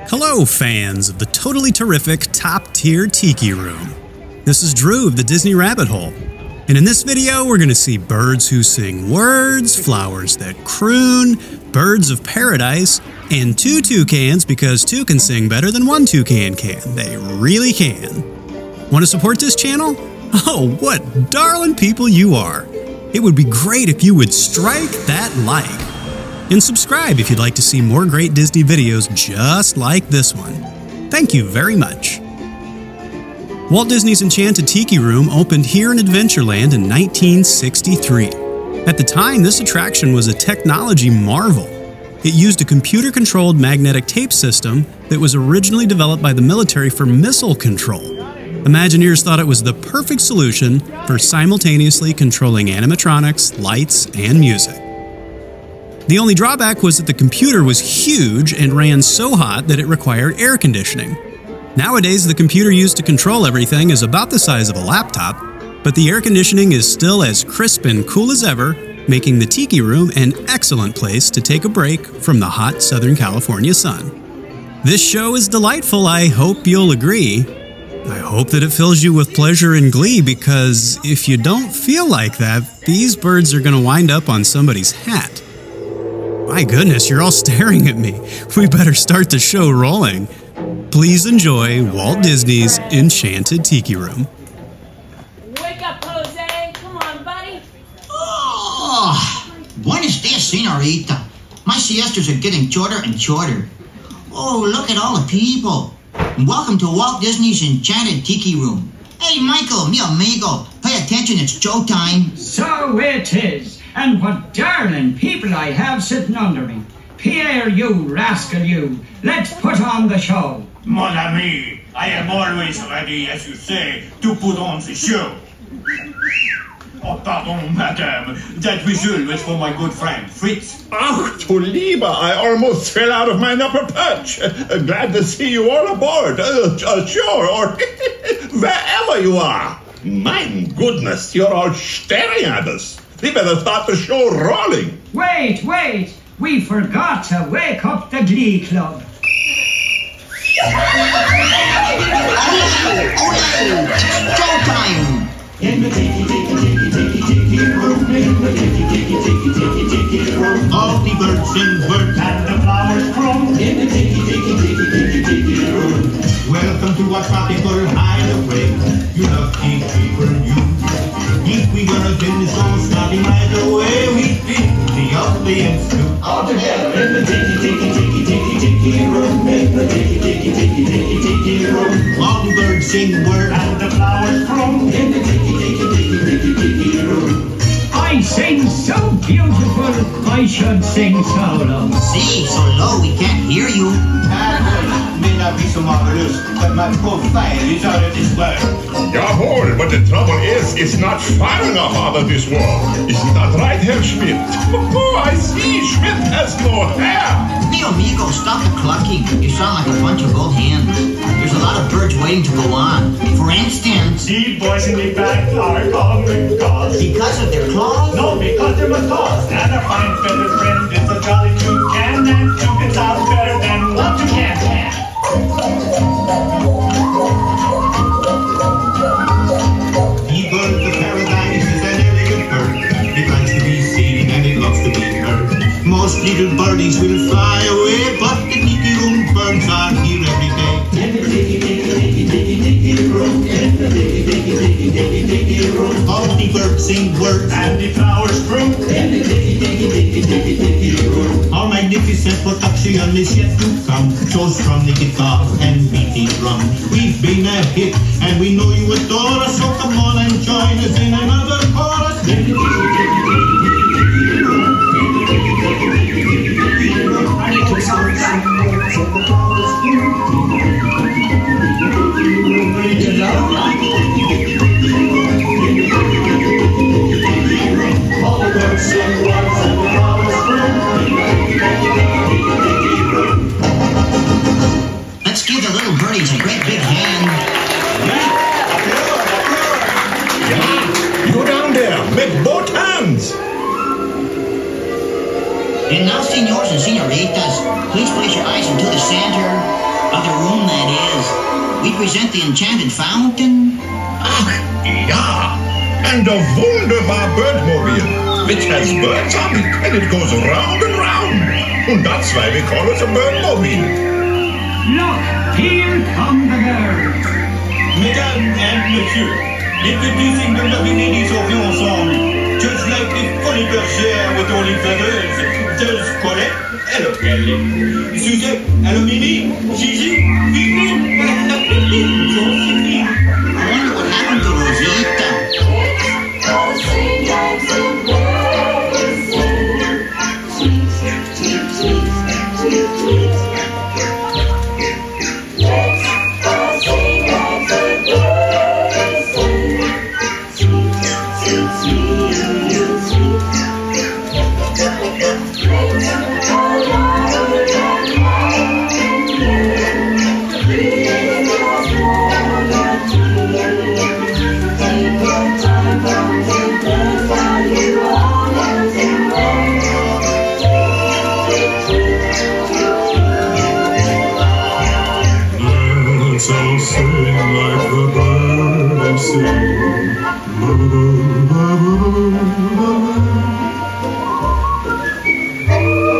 Hello, fans of the totally terrific top-tier Tiki Room. This is Drew of the Disney Rabbit Hole, and in this video we're going to see birds who sing words, flowers that croon, birds of paradise, and two toucans because two can sing better than one toucan can. They really can. Want to support this channel? Oh, what darling people you are! It would be great if you would strike that like. And subscribe if you'd like to see more great Disney videos just like this one. Thank you very much. Walt Disney's Enchanted Tiki Room opened here in Adventureland in 1963. At the time, this attraction was a technology marvel. It used a computer-controlled magnetic tape system that was originally developed by the military for missile control. Imagineers thought it was the perfect solution for simultaneously controlling animatronics, lights, and music. The only drawback was that the computer was huge and ran so hot that it required air conditioning. Nowadays, the computer used to control everything is about the size of a laptop, but the air conditioning is still as crisp and cool as ever, making the Tiki Room an excellent place to take a break from the hot Southern California sun. This show is delightful, I hope you'll agree. I hope that it fills you with pleasure and glee, because if you don't feel like that, these birds are going to wind up on somebody's hat. My goodness, you're all staring at me. We better start the show rolling. Please enjoy Walt Disney's Enchanted Tiki Room. Wake up, Jose. Come on, buddy. Oh, buenos dias, señorita. My siestas are getting shorter and shorter. Oh, look at all the people. Welcome to Walt Disney's Enchanted Tiki Room. Hey, Michael, mi amigo, pay attention, it's showtime. So it is. And what darling people I have sitting under me. Pierre, you rascal, you. Let's put on the show. Mon ami, I am always ready, as you say, to put on the show. Oh, pardon, madame. That whistle was for my good friend, Fritz. Ach, du Lieber, I almost fell out of my upper perch. Glad to see you all aboard. Sure, or wherever you are. My goodness, you're all staring at us. We better start the show rolling. Wait. We forgot to wake up the Glee Club. Showtime! In the tiki room, in the tiki room. All the birds sing words And the flowers grow. In the tiki room. Welcome to our tropical hideaway. You love tiki for you. If we gonna get this all starting right away, we feel the audience too. All together in the tiki room. In the tiki room. All the birds sing words And the flowers grow. In the tiki room. I sing so beautiful, I should sing solo. See, so low we can't hear you. May not be so marvelous, but my profile is out of this world. Jawohl, but the trouble is, it's not far enough out of this world. Isn't that right, Herr Schmidt? Oh, I see, Schmidt has no hair. Mi amigo, stop the clucking. You sound like a bunch of old hens. There's a lot of birds waiting to go on. For instance, The boys in the back are calling because. because of their claws. No, because they're macaws. And our fine feathered friend is a jolly toucan. And toucan sounds better than one toucan can. The bird of paradise is an elegant bird. It likes to be seen and it loves to be heard. Most little birdies will fly away, but the Tiki Room birds are here every day. In the tiki room. In the tiki room. All the birds sing words And the flowers grow. In the tiki room. Our magnificent production is yet to come. So strum the guitar and beat the drum. We've been a hit and we know you adore us. So come on and join us in another chorus. All the birds sing words and the flowers grow. Let's give the little birdies a great big hand. You down there, make both hands. And now, senors and senoritas, please place your eyes into the center. Other room, that is. We present the enchanted fountain. Ach, ja. And the wunderbar Birdmobile, which has birds on it, and it goes round and round. And that's why we call it a Birdmobile. Look, here come the birds. Mesdames and messieurs, les petits et de lovely ladies au vieux ensemble. Just like the funny bergère with only feathers. There's Colette, hello Kelly. Suzette, hello Mimi. Gigi, Vivi, Josephine. I wonder what happened to Rosita.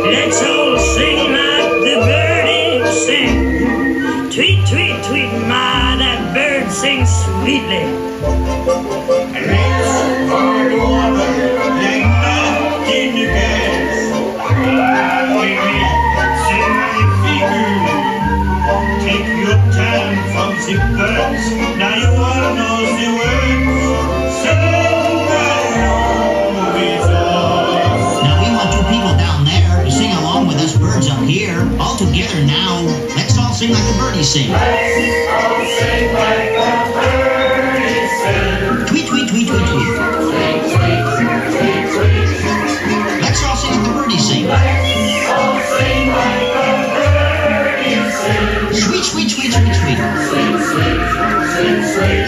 Let's all sing like the birdies sing. Tweet, tweet, tweet, my, that bird sings sweetly. Let's start over like nothing else. Sing my figure. Take your time from the birds. Now you all know the words. Sing along with us. Now we want you people down there to sing along with us birds up here. All together now. Let's all sing like the birdies sing. Let's all sing like the birdies sing. Tweet, tweet, tweet, tweet, tweet. Tweet, tweet, tweet, tweet. Let's all sing like the birdies sing. Let's all sing like the birdies sing. Sweet, sweet, sweet, sweet, sweet. Sweet, sweet, sweet, sweet.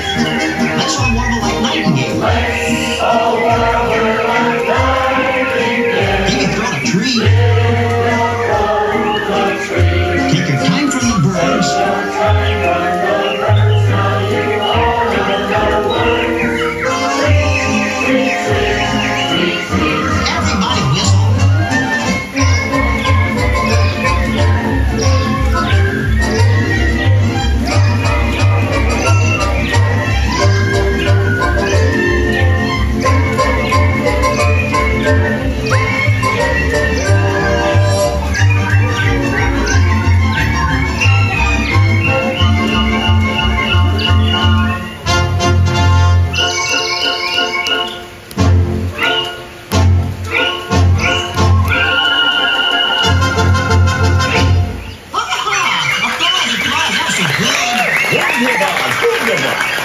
Let's all warble like nightingale. Let's all warble like nightingale. Maybe throw a tree. Take your time from the birds. Everybody whistle.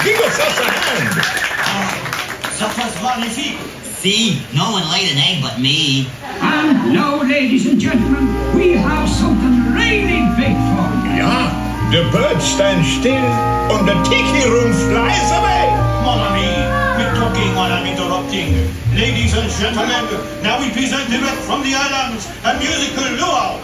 Give us a hand. Ça passe magnifique. See, no one laid an egg but me. And now, ladies and gentlemen, we have something really big for you. Yeah, the birds stand still and the tiki room flies away. Mon ami, we're talking while I'm interrupting. Ladies and gentlemen, now we present direct from the islands a musical luau.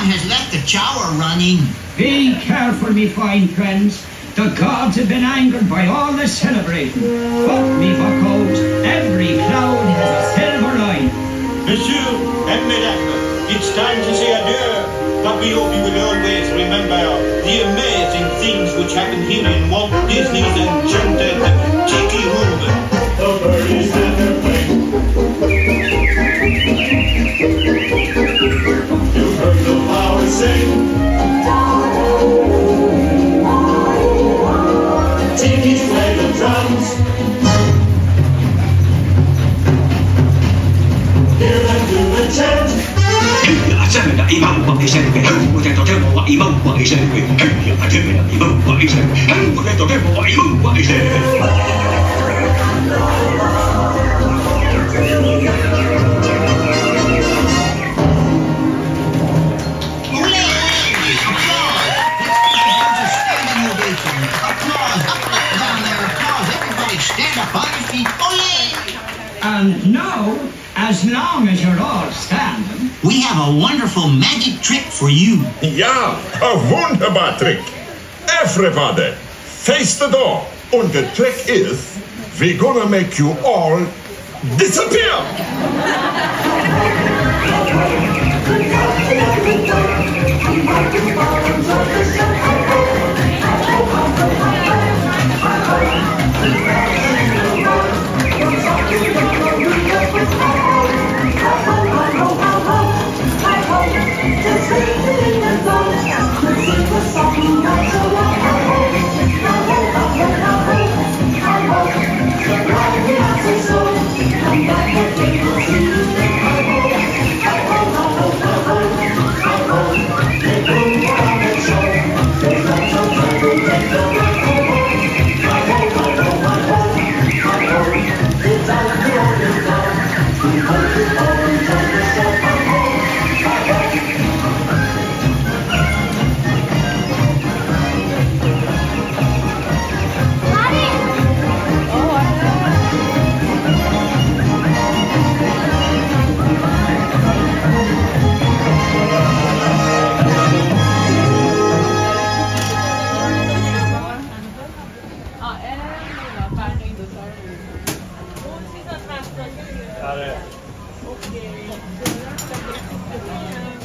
Someone has left the shower running. Be careful, me fine friends. The gods have been angered by all the celebrating. But, me buckos, every cloud has a silver line. Monsieur and Madame, it's time to say adieu. But we hope you will always remember the amazing things which happen here in Walt Disney's Enchanted Tiki Room. The birdies in their plane. You heard the flowers sing. Tiki's play the drums. Hear them do the chant. And now, as long as you're all standing, we have a wonderful magic trick for you. Ja, a wunderbar trick. Everybody, face the door. And the trick is, we're gonna make you all disappear. Okay.